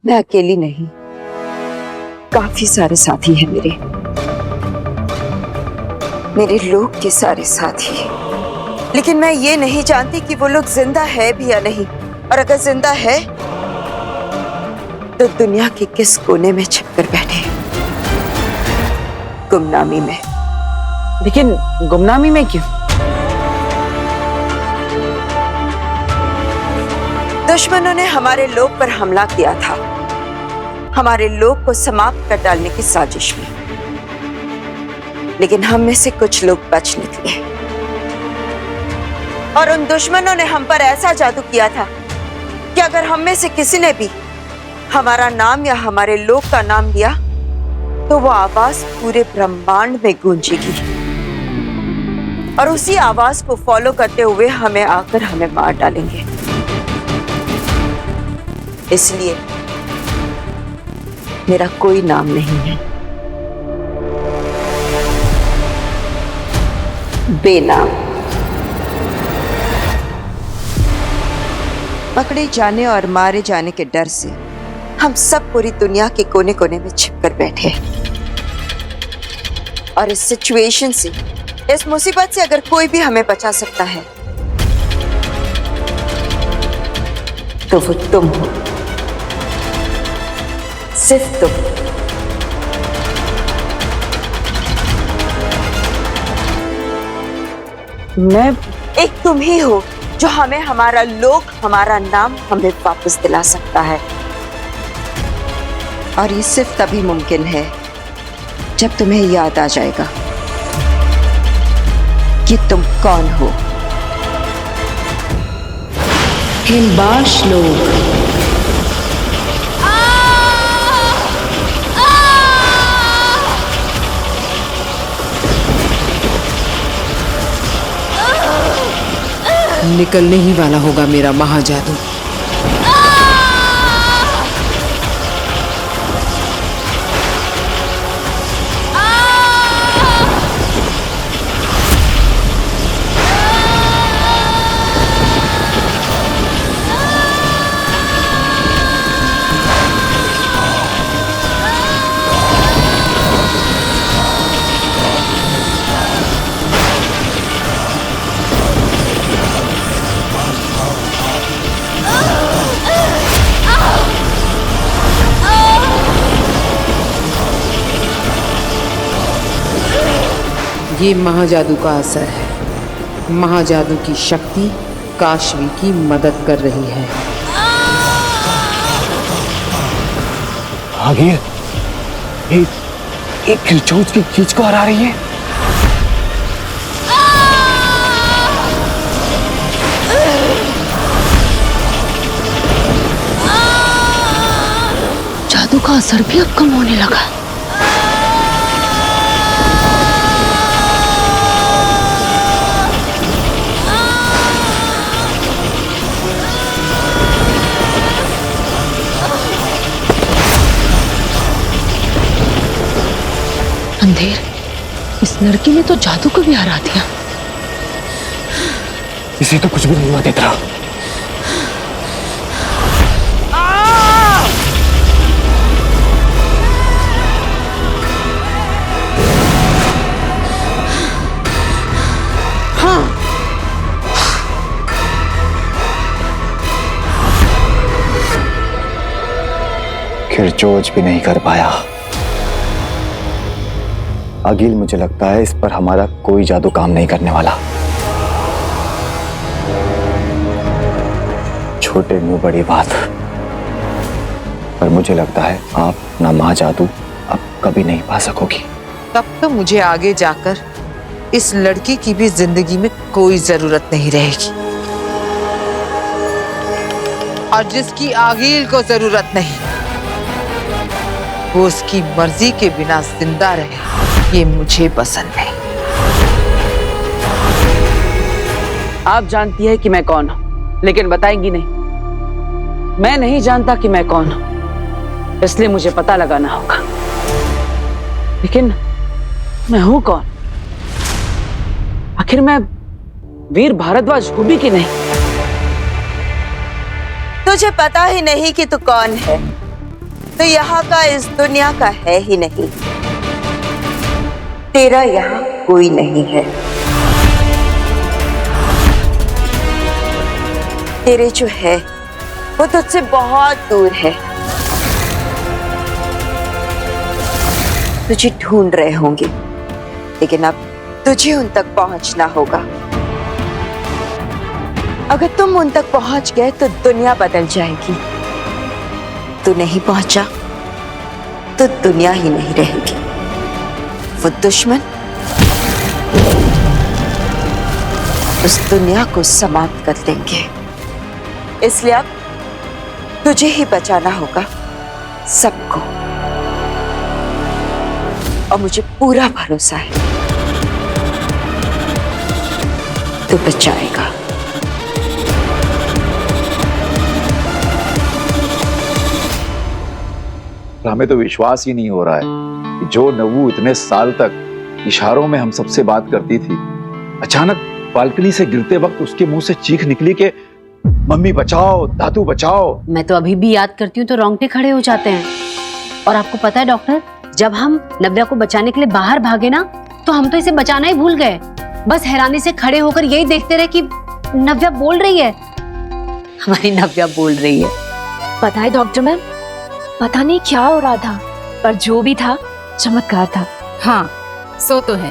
मैं अकेली नहीं, काफी सारे साथी हैं मेरे लोग के सारे साथी। लेकिन मैं ये नहीं जानती कि वो लोग जिंदा है भी या नहीं, और अगर जिंदा है तो दुनिया के किस कोने में छिपकर बैठे हैं। गुमनामी में। लेकिन गुमनामी में क्यों? दुश्मनों ने हमारे लोग पर हमला किया था, हमारे लोग को समाप्त कर डालने की साजिश में। लेकिन हम में से कुछ लोग बच निकले, और उन दुश्मनों ने हम पर ऐसा जादू किया था कि अगर हम में से किसी ने भी हमारा नाम या हमारे लोग का नाम लिया तो वो आवाज पूरे ब्रह्मांड में गूंजेगी, और उसी आवाज को फॉलो करते हुए हमें मार डालेंगे। इसलिए मेरा कोई नाम नहीं है, बेनाम। पकड़े जाने और मारे जाने के डर से हम सब पूरी दुनिया के कोने कोने में छिपकर बैठे हैं। और इस सिचुएशन से, इस मुसीबत से अगर कोई भी हमें बचा सकता है तो वो तुम हो, सिर्फ तुम। मैं एक तुम ही हो जो हमें हमारा लोग, हमारा नाम हमें वापस दिला सकता है। और ये सिर्फ तभी मुमकिन है जब तुम्हें याद आ जाएगा कि तुम कौन हो। हिमबाश लोग। निकलने ही वाला होगा मेरा महाजादू। ये महाजादू का असर है। महाजादू की शक्ति काशवी की मदद कर रही है। आगे एक खिलचोच की खींच को हरा रही है। जादू का असर भी अब कम होने लगा। अंधेर, इस लड़की ने तो जादू को भी हरा दिया। इसे तो कुछ भी नहीं हुआ तेतरा। हाँ, खिलचोच भी नहीं कर पाया। अगिल, मुझे लगता है इस पर हमारा कोई जादू काम नहीं करने वाला। छोटे मुंह बड़ी बात। पर मुझे लगता है आप ना महाजादू अब कभी नहीं पा सकोगी। तब तो मुझे आगे जाकर इस लड़की की भी जिंदगी में कोई जरूरत नहीं रहेगी, और जिसकी आगिल को जरूरत नहीं वो उसकी मर्जी के बिना जिंदा रहे, ये मुझे पसंद नहीं। आप जानती है कि मैं कौन हूं, लेकिन बताएंगी नहीं। मैं नहीं जानता कि मैं कौन हूं, इसलिए मुझे पता लगाना होगा। लेकिन मैं हूं कौन? आखिर मैं वीर भारद्वाज हूं भी कि नहीं? तुझे पता ही नहीं कि तू कौन है, तो यहाँ का इस दुनिया का है ही नहीं। तेरा यहाँ कोई नहीं है। तेरे जो है वो तुझसे बहुत दूर है। तुझे ढूंढ रहे होंगे, लेकिन अब तुझे उन तक पहुंचना होगा। अगर तुम उन तक पहुंच गए तो दुनिया बदल जाएगी। तू नहीं पहुंचा तो दुनिया ही नहीं रहेगी। वो दुश्मन उस दुनिया को समाप्त कर देंगे। इसलिए अब तुझे ही बचाना होगा सबको, और मुझे पूरा भरोसा है तू बचाएगा। हमें तो विश्वास ही नहीं हो रहा है कि जो नव्वू इतने साल तक इशारों में हम सबसे बात करती थी, अचानक बालकनी से गिरते वक्त उसके मुंह से चीख निकली कि मम्मी बचाओ, दादू बचाओ। मैं तो अभी भी याद करती हूँ तो रोंगटे खड़े हो जाते हैं। और आपको पता है डॉक्टर, जब हम नव्या को बचाने के लिए बाहर भागे ना, तो हम तो इसे बचाना ही भूल गए। बस हैरानी से खड़े होकर यही देखते रहे कि नव्या बोल रही है, हमारी नव्या बोल रही है। पता है डॉक्टर मैम, पता नहीं क्या हो रहा था, पर जो भी था चमत्कार था। हाँ, सो तो है।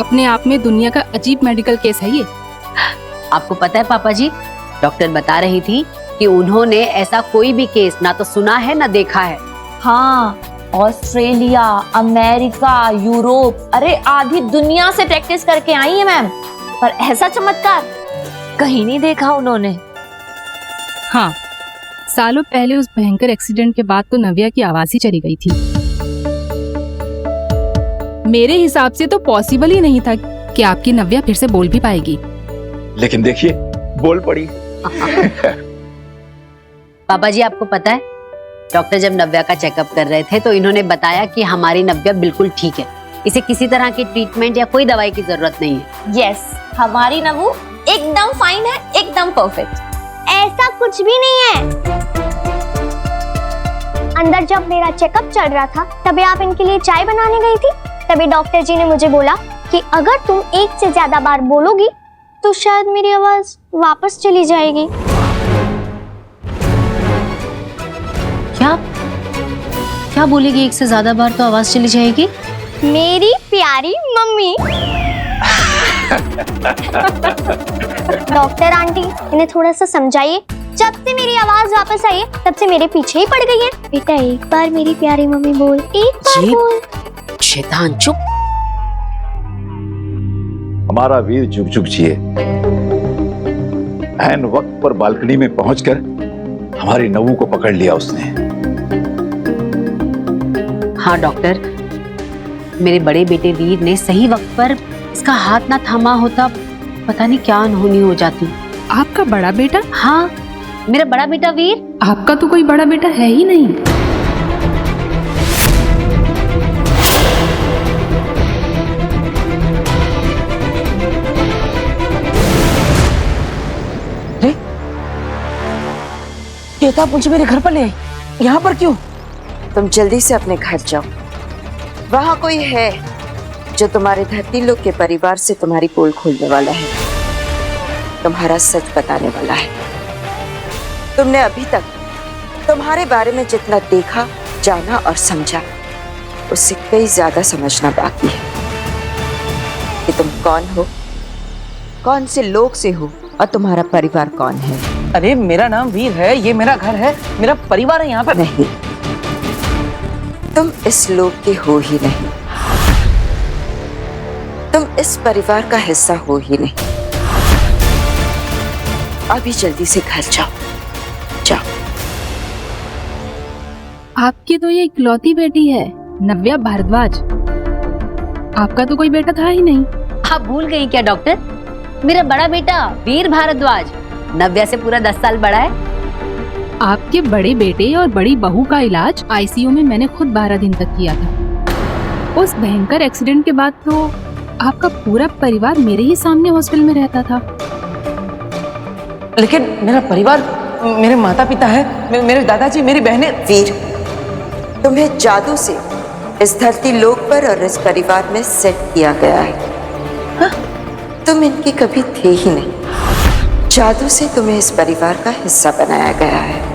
अपने आप में दुनिया का अजीब मेडिकल केस है ये। आपको पता है पापा जी, डॉक्टर बता रही थी कि उन्होंने ऐसा कोई भी केस ना तो सुना है ना देखा है। हाँ, ऑस्ट्रेलिया, अमेरिका, यूरोप, अरे आधी दुनिया से प्रैक्टिस करके आई है मैम, पर ऐसा चमत्कार कहीं नहीं देखा उन्होंने। हाँ, सालों पहले उस भयंकर एक्सीडेंट के बाद तो नव्या की आवाज ही चली गई थी। मेरे हिसाब से तो पॉसिबल ही नहीं था कि आपकी नव्या फिर से बोल भी पाएगी। लेकिन देखिए, बोल पड़ी। पापा जी, आपको पता है, डॉक्टर जब नव्या का चेकअप कर रहे थे तो इन्होंने बताया कि हमारी नव्या बिल्कुल ठीक है, इसे किसी तरह की ट्रीटमेंट या कोई दवाई की जरूरत नहीं है। यस, हमारी नव्वू एकदम फाइन है, एकदम परफेक्ट। ऐसा कुछ भी नहीं है। अंदर जब मेरा चेकअप चल रहा था, तभी आप इनके लिए चाय बनाने गई थी। तभी डॉक्टर जी ने मुझे बोला कि अगर तुम एक से ज्यादा बार बोलोगी तो शायद मेरी आवाज वापस चली जाएगी। क्या क्या बोलेगी? एक से ज्यादा बार तो आवाज चली जाएगी। मेरी प्यारी मम्मी। डॉक्टर आंटी, इन्हें थोड़ा सा समझाइए। जब से मेरी आवाज वापस आई है, तब से मेरे पीछे ही पड़ गई है। बेटा, एक बार मेरी प्यारी मम्मी बोल, एक बार बोल। शैतान, चुप। हमारा वीर जुग जुग जिए। ऐन वक्त पर बालकनी में पहुंचकर हमारी नव्वू को पकड़ लिया उसने। हाँ डॉक्टर, मेरे बड़े बेटे वीर ने सही वक्त पर इसका हाथ ना थामा होता, पता नहीं क्या अनहोनी हो जाती। आपका बड़ा बेटा? हाँ, मेरा बड़ा बेटा वीर। आपका तो कोई बड़ा बेटा है ही नहीं। क्या आप मुझे मेरे घर पर ले आई? यहाँ पर क्यों? तुम जल्दी से अपने घर जाओ। वहां कोई है जो तुम्हारे धरती लोग के परिवार से तुम्हारी पोल खोलने वाला है, तुम्हारा सच बताने वाला है। तुमने अभी तक तुम्हारे बारे में जितना देखा, जाना और समझा, उससे कई ज्यादा समझना बाकी है कि तुम कौन हो, कौन से लोग से हो और तुम्हारा परिवार कौन है। अरे मेरा नाम वीर है, ये मेरा घर है, मेरा परिवार है यहाँ पर। नहीं, तुम इस लोग के हो ही नहीं, तुम इस परिवार का हिस्सा हो ही नहीं। अभी जल्दी से घर जाओ, जाओ। आपकी तो ये इकलौती बेटी है, नव्या भारद्वाज। आपका तो कोई बेटा था ही नहीं। आप भूल गई क्या डॉक्टर? मेरा बड़ा बेटा वीर भारद्वाज नव्या से पूरा 10 साल बड़ा है। आपके बड़े बेटे और बड़ी बहू का इलाज आईसीयू में मैंने खुद 12 दिन तक किया था। उस भयंकर एक्सीडेंट के बाद तो आपका पूरा परिवार मेरे ही सामने हॉस्पिटल में रहता था। लेकिन मेरा परिवार, मेरे माता पिता है, मेरे दादाजी, मेरी बहनें। वीर, तुम्हें जादू से इस धरती लोक पर और इस परिवार में सेट किया गया है। हाँ? तुम इनके कभी थे ही नहीं। जादू से तुम्हें इस परिवार का हिस्सा बनाया गया है।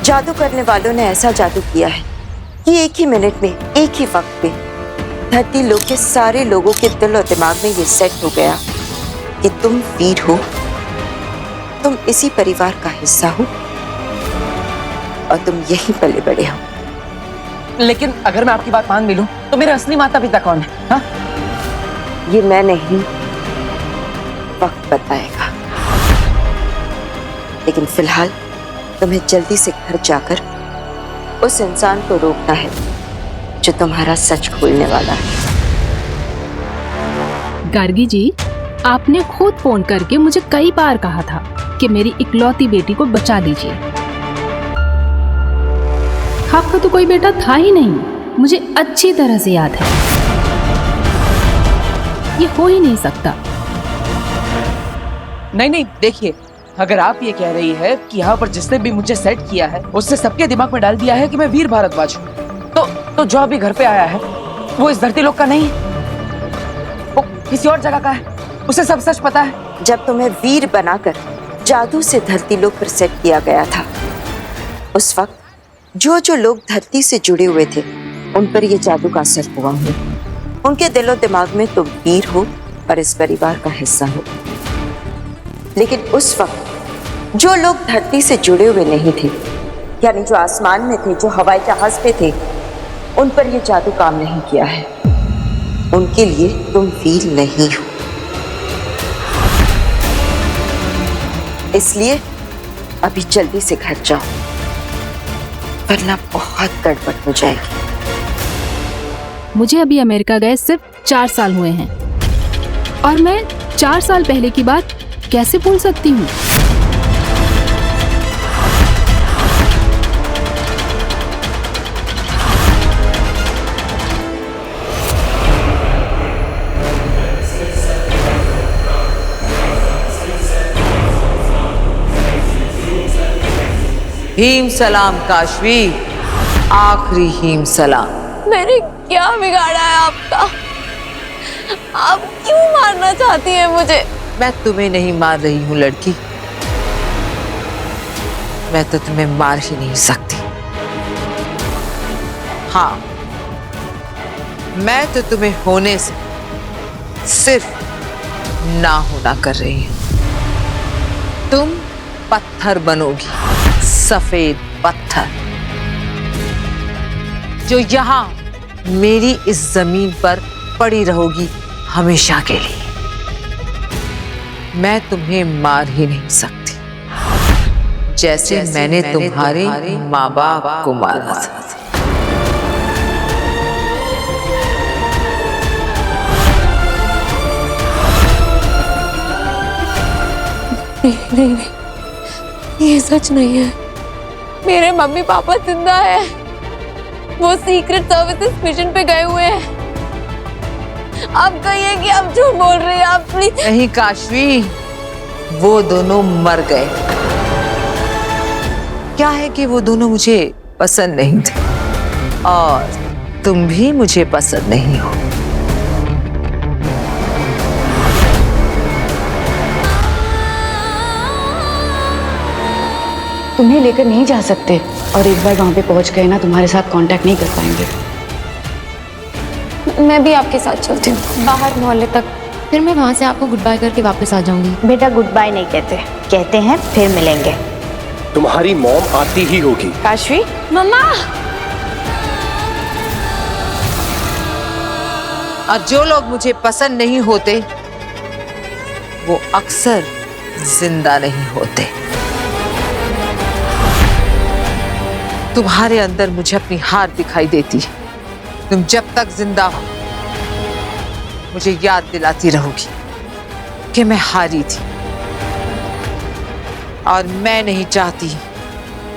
जादू करने वालों ने ऐसा जादू किया है कि एक ही मिनट में, एक ही वक्त पे धरती लोक के सारे लोगों के दिल और दिमाग में ये सेट हो गया कि तुम वीर हो, तुम इसी परिवार का हिस्सा हो और तुम यहीं पले बड़े हो। लेकिन अगर मैं आपकी बात मान भी लूं तो मेरे असली माता पिता कौन है? हाँ? ये मैं नहीं, वक्त बताएगा। लेकिन फिलहाल तुम्हें जल्दी से घर जाकर उस इंसान को रोकना है जो तुम्हारा सच खोलने वाला है। गार्गी जी, आपने खुद फोन करके मुझे कई बार कहा था कि मेरी इकलौती बेटी को बचा लीजिए। आपका तो कोई बेटा था ही नहीं, मुझे अच्छी तरह से याद है। ये हो ही नहीं सकता। नहीं, देखिए, अगर आप ये कह रही है कि यहाँ पर जिसने भी मुझे सेट किया है उससे सबके दिमाग में डाल दिया है कि मैं वीर भारद्वाज हूँ, तो जो अभी घर पे आया है वो इस धरती लोक का नहीं है, वो किसी और जगह का है। उसे सब सच पता है। जब तुम्हें वीर बनाकर जादू से धरती लोक पर सेट किया गया था, उस वक्त जो लोग धरती से जुड़े हुए थे उन पर यह जादू का असर हुआ है। उनके दिलो दिमाग में तुम वीर हो और इस परिवार का हिस्सा हो। लेकिन उस वक्त जो लोग धरती से जुड़े हुए नहीं थे, यानी जो आसमान में थे, जो हवाई जहाज पे थे, उन पर यह जादू काम नहीं किया है। उनके लिए तुम वीर नहीं हो। इसलिए अभी जल्दी से घर जाओ, वरना बहुत गड़बड़ हो जाएगी। मुझे अभी अमेरिका गए सिर्फ 4 साल हुए हैं और मैं 4 साल पहले की बात कैसे भूल सकती हूँ? हीम सलाम काशवी, आखिरी हीम सलाम। मैंने क्या बिगाड़ा है आपका? आप क्यों मारना चाहती हैं मुझे? मैं तुम्हें नहीं मार रही हूँ लड़की, मैं तो तुम्हें मार ही नहीं सकती। हाँ, मैं तो तुम्हें होने से सिर्फ ना होना कर रही हूँ। तुम पत्थर बनोगी, सफेद पत्थर, जो यहाँ मेरी इस जमीन पर पड़ी रहोगी हमेशा के लिए। मैं तुम्हें मार ही नहीं सकती, जैसे मैंने तुम्हारे माँ बाप को मारा था। नहीं, ये सच नहीं है। मेरे मम्मी पापा जिंदा है, वो सीक्रेट सर्विसेज मिशन पे गए हुए हैं। आप कहिए कि आप झूठ बोल रही हैं, आप प्लीज। नहीं काशवी, वो दोनों मर गए। क्या है कि वो दोनों मुझे पसंद नहीं थे और तुम भी मुझे पसंद नहीं हो। तुम्हें लेकर नहीं जा सकते और एक बार वहां पे पहुंच गए ना, तुम्हारे साथ कांटेक्ट नहीं कर पाएंगे। मैं भी आपके साथ चलती हूँ बाहर मोहल्ले तक, फिर मैं वहां से आपको गुड बाय करके वापस आ जाऊंगी। बेटा गुड बाय नहीं कहते, कहते हैं फिर मिलेंगे। तुम्हारी मॉम आती ही होगी। काशवी, मम्मा। और जो लोग मुझे पसंद नहीं होते वो अक्सर जिंदा नहीं होते। तुम्हारे अंदर मुझे अपनी हार दिखाई देती है। तुम जब तक जिंदा हो मुझे याद दिलाती रहोगी कि मैं हारी थी, और मैं नहीं चाहती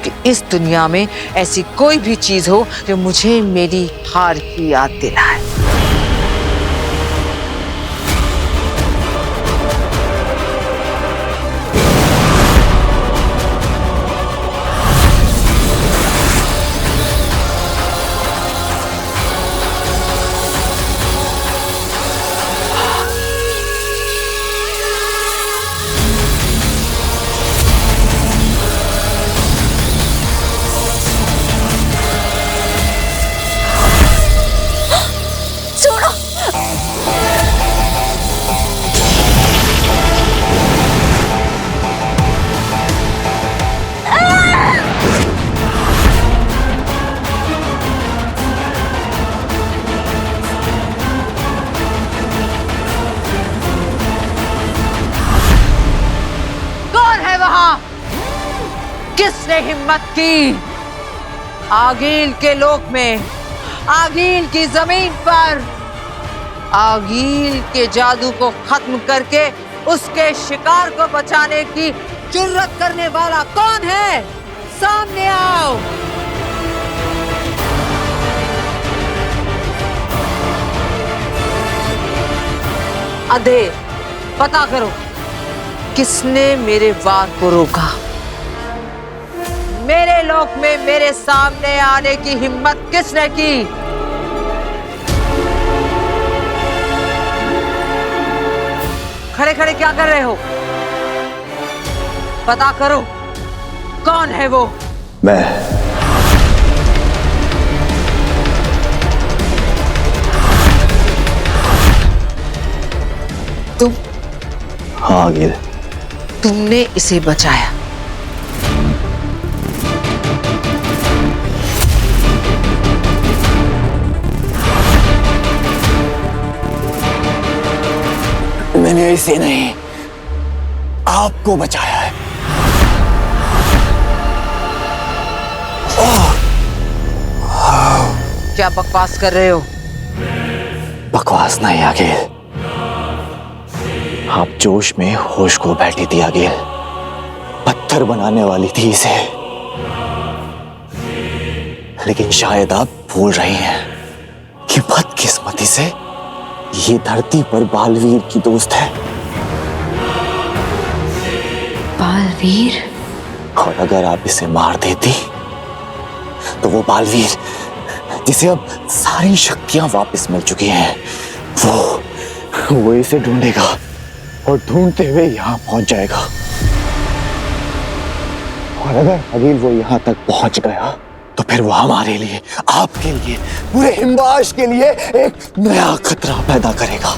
कि इस दुनिया में ऐसी कोई भी चीज हो जो मुझे मेरी हार की याद दिलाए। किसने हिम्मत की आगील के लोक में, आगील की जमीन पर आगील के जादू को खत्म करके उसके शिकार को बचाने की जुर्रत करने वाला कौन है? सामने आओ। अधे पता करो किसने मेरे वार को रोका। मेरे लोक में मेरे सामने आने की हिम्मत किसने की? खड़े खड़े क्या कर रहे हो? पता करो कौन है वो? मैं। तुम? हाँ आगिल। तुमने इसे बचाया। मैंने इसे नहीं, आपको बचाया है। क्या बकवास कर रहे हो? बकवास नहीं आगिल, आप जोश में होश को बैठी थी आगिल, पत्थर बनाने वाली थी इसे। लेकिन शायद आप भूल रही हैं कि बदकिस्मती से ये धरती पर बालवीर की दोस्त है। बालवीर? और अगर आप इसे मार देती तो वो बालवीर जिसे अब सारी शक्तियां वापस मिल चुकी हैं, वो इसे ढूंढेगा और ढूंढते हुए यहां पहुंच जाएगा। और अगर अगिल वो यहां तक पहुंच गया तो फिर वो हमारे लिए, आपके लिए, पूरे हिमवाश के लिए एक नया खतरा पैदा करेगा।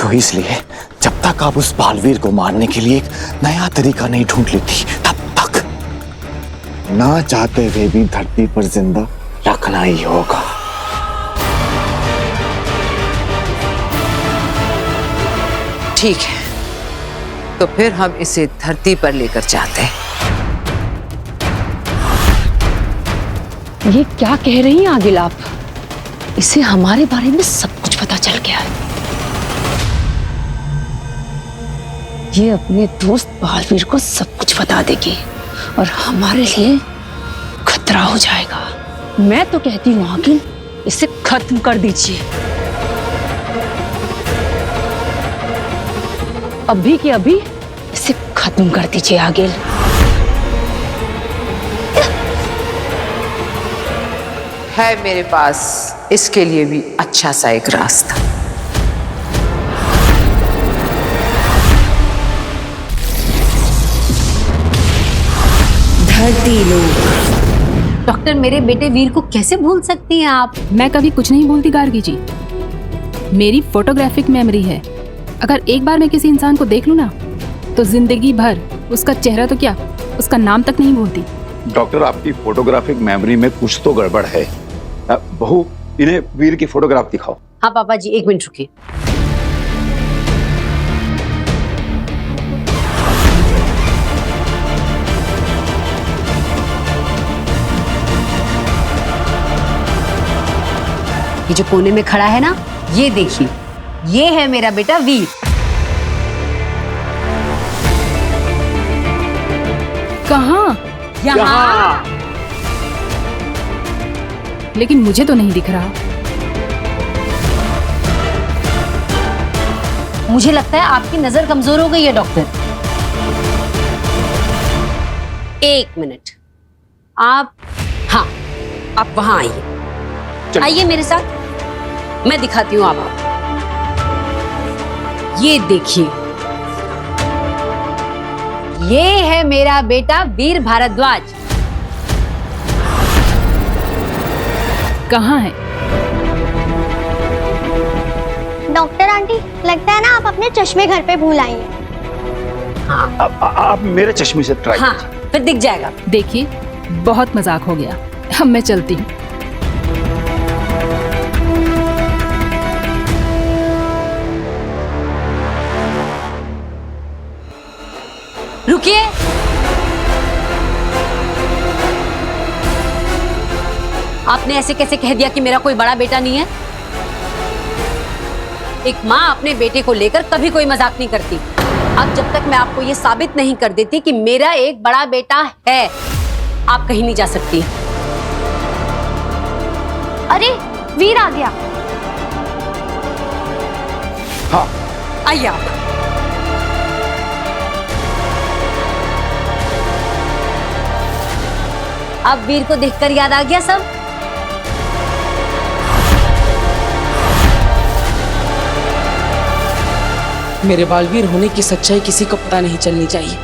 तो इसलिए जब तक आप उस बालवीर को मारने के लिए एक नया तरीका नहीं ढूंढ लेती, तब तक ना चाहते हुए भी धरती पर जिंदा रखना ही होगा। ठीक है, तो फिर हम इसे धरती पर लेकर जाते हैं। ये क्या कह रही हैं आगिल आप? इसे हमारे बारे में सब कुछ पता चल गया है। ये अपने दोस्त बालवीर को सब कुछ बता देगी और हमारे लिए खतरा हो जाएगा। मैं तो कहती हूँ आगिल, इसे खत्म कर दीजिए। अभी के अभी इसे खत्म कर दीजिए आगिल। है मेरे पास इसके लिए भी अच्छा सा एक रास्ता। धरती लोग। डॉक्टर, मेरे बेटे वीर को कैसे भूल सकती हैं आप? मैं कभी कुछ नहीं भूलती गार्गी जी। मेरी फोटोग्राफिक मेमोरी है। अगर एक बार मैं किसी इंसान को देख लूं ना, तो जिंदगी भर उसका चेहरा तो क्या, उसका नाम तक नहीं भूलती। डॉक्टर, आपकी फोटोग्राफिक मेमोरी में कुछ तो गड़बड़ है। बहू, इन्हें वीर की फोटोग्राफ दिखाओ। हाँ पापा जी, एक मिनट रुकिए। ये जो कोने में खड़ा है ना, ये देखिए, ये है मेरा बेटा वीर। कहाँ? यहाँ। लेकिन मुझे तो नहीं दिख रहा। मुझे लगता है आपकी नजर कमजोर हो गई है डॉक्टर। एक मिनट, आप, हाँ, आप वहां आइए। आइए मेरे साथ, मैं दिखाती हूँ आपको। ये देखिए, ये है मेरा बेटा वीर भारद्वाज। कहाँ है? डॉक्टर आंटी, लगता है ना आप अपने चश्मे घर पे भूल आई हैं। हाँ, आप मेरे चश्मे से ट्राई हाँ, फिर दिख जाएगा। देखिए, बहुत मजाक हो गया। अब मैं चलती हूँ। रुकिए। आपने ऐसे कैसे कह दिया कि मेरा कोई बड़ा बेटा नहीं है? एक माँ अपने बेटे को लेकर कभी कोई मजाक नहीं करती। अब जब तक मैं आपको ये साबित नहीं कर देती कि मेरा एक बड़ा बेटा है, आप कहीं नहीं जा सकती। अरे वीर आ गया। हाँ, आइए आप। अब वीर को देखकर याद आ गया सब? मेरे बालवीर होने की सच्चाई किसी को पता नहीं चलनी चाहिए।